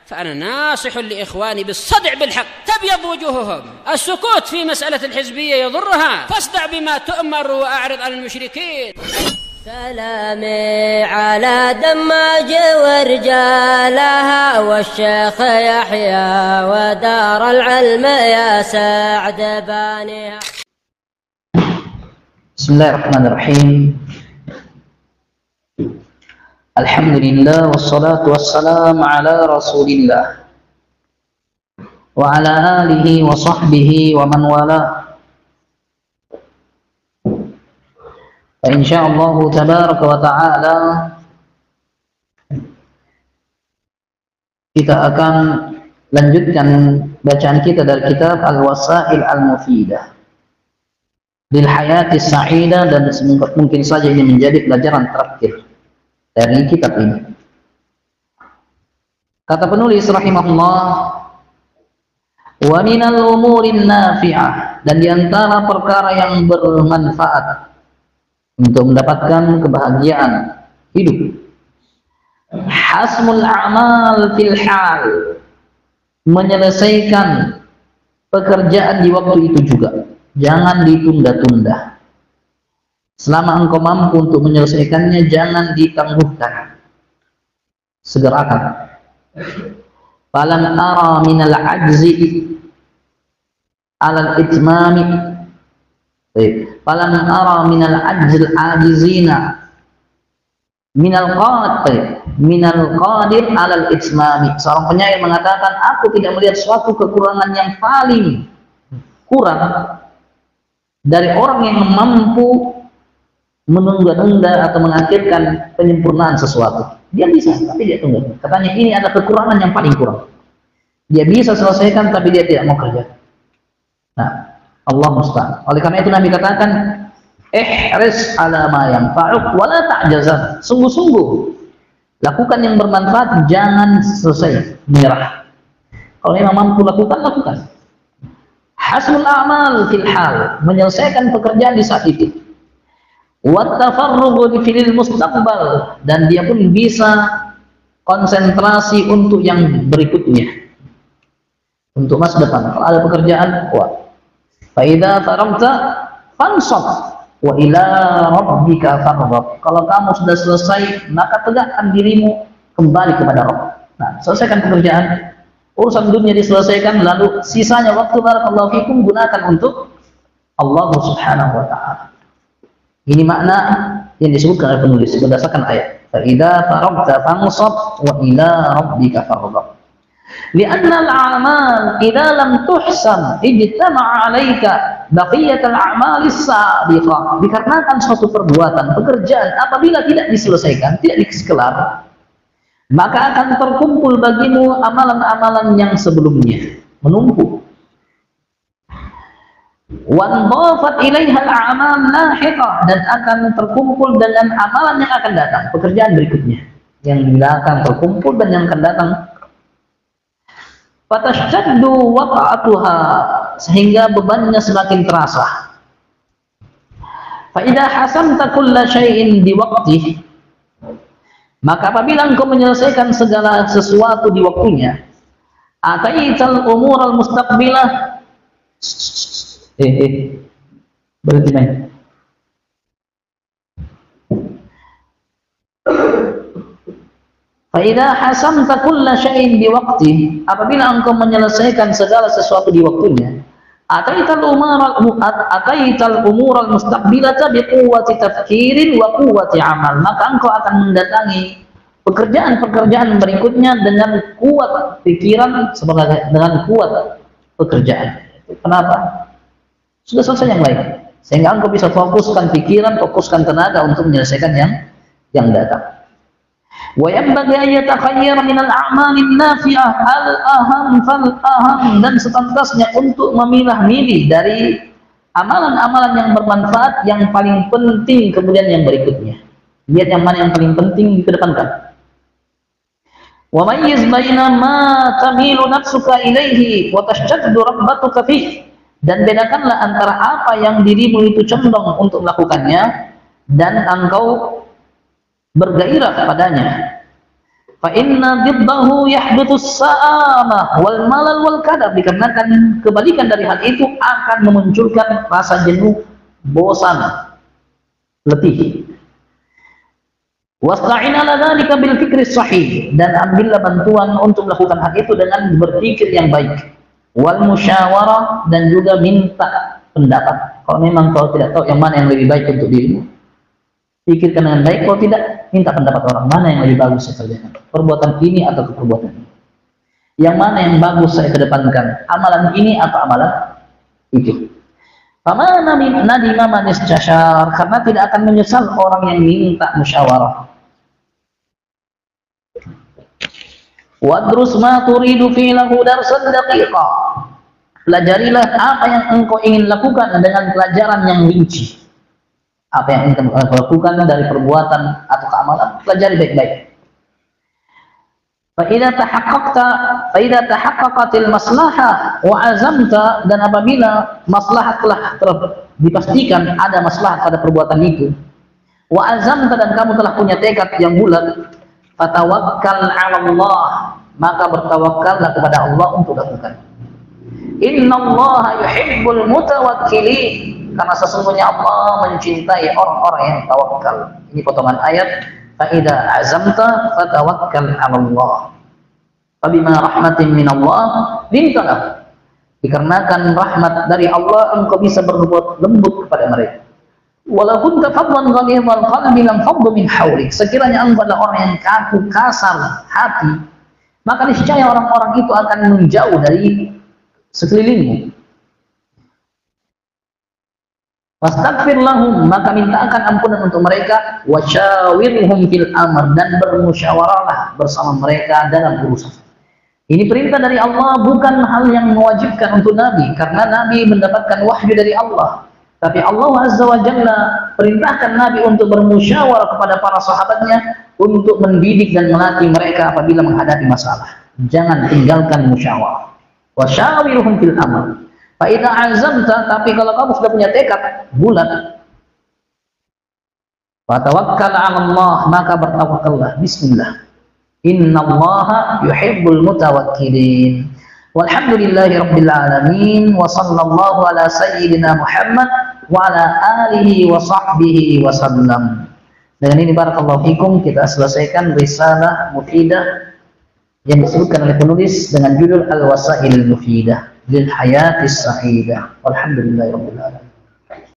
فأنا ناصح لإخواني بالصدع بالحق تبيض وجوههم. السكوت في مسألة الحزبية يضرها، فاصدع بما تؤمر وأعرض عن المشركين. سلامي على دماج ورجالها والشيخ يحيى ودار العلم يا سعد بانيها. بسم الله الرحمن الرحيم. الحمد لله والصلاة والسلام على رسول الله وعلى آله وصحبه ومن والاه. Insyaallah tabaraka wa ta'ala kita akan lanjutkan bacaan kita dari kitab Al-Wasail Al-Mufidah lil Hayati Sa'idah, dan mungkin saja ini menjadi pelajaran terakhir dari kitab ini. Kata penulis rahimahullah, wa minal umurin nafi'ah, dan diantara perkara yang bermanfaat untuk mendapatkan kebahagiaan hidup, hasmul a'mal fil hal, menyelesaikan pekerjaan di waktu itu juga, jangan ditunda-tunda. Selama engkau mampu untuk menyelesaikannya, jangan ditangguhkan, segerakan. Falam ara minal ajzi alal itmami, falam ara minal ajzil ajizina minal qadir alal itmami. Seorang penyair mengatakan, aku tidak melihat suatu kekurangan yang paling kurang dari orang yang mampu menunda-nunda atau mengakhirkan penyempurnaan sesuatu. Dia bisa, tapi dia tunda. Katanya ini adalah kekurangan yang paling kurang. Dia bisa selesaikan, tapi dia tidak mau kerja. Nah, Allah musta'an. Oleh karena itu Nabi katakan, ihris ala ma yanfa'uk wa la ta'jazan. Sungguh-sungguh lakukan yang bermanfaat, jangan selesai menyerah. Kalau memang mampu lakukan, lakukan. Hasmul a'mal fil hal, menyelesaikan pekerjaan di saat itu. Wa tafarrughu fil mustaqbal, dan dia pun bisa konsentrasi untuk yang berikutnya, untuk masa depan. Kalau ada pekerjaan, kuat. Fa idza faragta fansab wa ila rabbika farghab. Kalau kamu sudah selesai, maka tegakkan dirimu kembali kepada Rabb. Nah, selesaikan pekerjaan, urusan dunia diselesaikan, lalu sisanya waktu barakallahu fikum gunakan untuk Allah Subhanahu wa ta'ala. Ini makna yang disebutkan oleh penulis berdasarkan ayat. Fa idza faragta fansab wa ila rabbika farghab. Lianna al-a'mal idza lam tuhsan ijtama'a 'alaika baqiyat al-a'mal as-sabiqah. Dikarenakan suatu perbuatan, pekerjaan apabila tidak diselesaikan, tidak dikelar, maka akan terkumpul bagimu amalan-amalan yang sebelumnya, menumpuk. Wan dhafat ilaiha al-a'mal lahiqah, dan akan terkumpul dengan amalan yang akan datang, pekerjaan berikutnya yang akan terkumpul dan yang akan datang. Fatashaddu waqa'atuha, sehingga bebannya semakin terasa. Fa idza hasamta kulla syai'in biwaqtihi, maka apabila engkau menyelesaikan segala sesuatu di waktunya, ataital umural mustaqbilah, berhenti main. Fa idza hasamta kulla syai'in biwaqtihi, apabila engkau menyelesaikan segala sesuatu di waktunya, ataital umural mustaqbilata biquwwati tafkirin wa quwwati amal, maka engkau akan mendatangi pekerjaan-pekerjaan berikutnya dengan kuat pikiran dengan kuat pekerjaan. Kenapa? Sudah selesai yang lain, sehingga engkau bisa fokuskan pikiran, fokuskan tenaga untuk menyelesaikan yang datang. Wa yanbaghi an yatakhayyara min al-a'malin nafi'ah al-aham fal-aham, dan sepantasnya untuk memilah-milih dari amalan-amalan yang bermanfaat yang paling penting, kemudian yang berikutnya. Lihat yang mana yang paling penting dikedepankan. Wa mayyiz baina ma tamilu nafsuka ilaihi wa tashtaddu raghbatuka fihi, dan bedakanlah antara apa yang dirimu itu condong untuk melakukannya dan engkau bergairah padanya. Fa inna diddahu yahdutsus sa'amah wal malal wal kadab, dikarenakan kebalikan dari hal itu akan memunculkan rasa jenuh, bosan, letih. Wasta'in ala dzalika bil fikri sahih, dan ambillah bantuan untuk melakukan hal itu dengan berpikir yang baik. Wal musyawarah, dan juga minta pendapat. Kalau memang kau tidak tahu yang mana yang lebih baik untuk dirimu, pikirkan dengan baik. Kalau tidak, minta pendapat orang, mana yang lebih bagus saya kerjakan, perbuatan ini atau perbuatan ini, yang mana yang bagus saya kedepankan, amalan ini atau amalan itu. Fama nadima man istashar, karena tidak akan menyesal orang yang minta musyawarah. Wadrus ma turidu fi'lahu darsan daqiqa, pelajarilah apa yang engkau ingin lakukan dengan pelajaran yang rinci. Apa yang engkau lakukan dari perbuatan atau keamalan, pelajari baik-baik. Fa idza tahaqqaqatil maslahah wa azamta, dan apabila maslahat telah dipastikan ada maslahat pada perbuatan itu, wa azamta, dan kamu telah punya tekad yang bulat, fatawakkal 'ala Allah, maka bertawakkallah kepada Allah untuk lakukan. Innallaha yuhibbul mutawakkilin, karena sesungguhnya Allah mencintai orang-orang yang tawakal. Ini potongan ayat, fa idza azamta fatawakkal 'ala Allah. Fabima rahmatin minallah lintalah, dikarenakan rahmat dari Allah engkau bisa berbuat lembut kepada mereka. Walau kunta fadlan ghalidhal qalbi lam faddu min hawlik, sekiranya engkau adalah orang yang kaku kasar hati, maka niscaya orang-orang itu akan menjauh dari sekelilingmu. Wastaghfir lahum, maka mintakan ampunan untuk mereka. Wasyawirhum fil amr, dan bermusyawarahlah bersama mereka dalam urusan. Ini perintah dari Allah, bukan hal yang mewajibkan untuk Nabi, karena Nabi mendapatkan wahyu dari Allah. Tapi Allah Azza wa Jalla perintahkan Nabi untuk bermusyawarah kepada para sahabatnya, untuk mendidik dan melatih mereka apabila menghadapi masalah. Jangan tinggalkan musyawarah. Wasyawirhum fil amr. Fa idza azamta, tapi kalau kamu sudah punya tekad bulat, fatawakkal 'ala Allah, maka bertawakkallah. Bismillah. Innallaha yuhibbul mutawakkilin. Walhamdulillahi rabbil alamin, wa sallallahu ala sayyidina Muhammad wa ala alihi wa sahbihi wa sallam. Dengan ini barakallahu fikum, kita selesaikan risalah mufidah yang disebutkan oleh penulis dengan judul Al-Wasailul Mufidah lil Hayatis Sa'idah. Walhamdulillahirabbil alamin.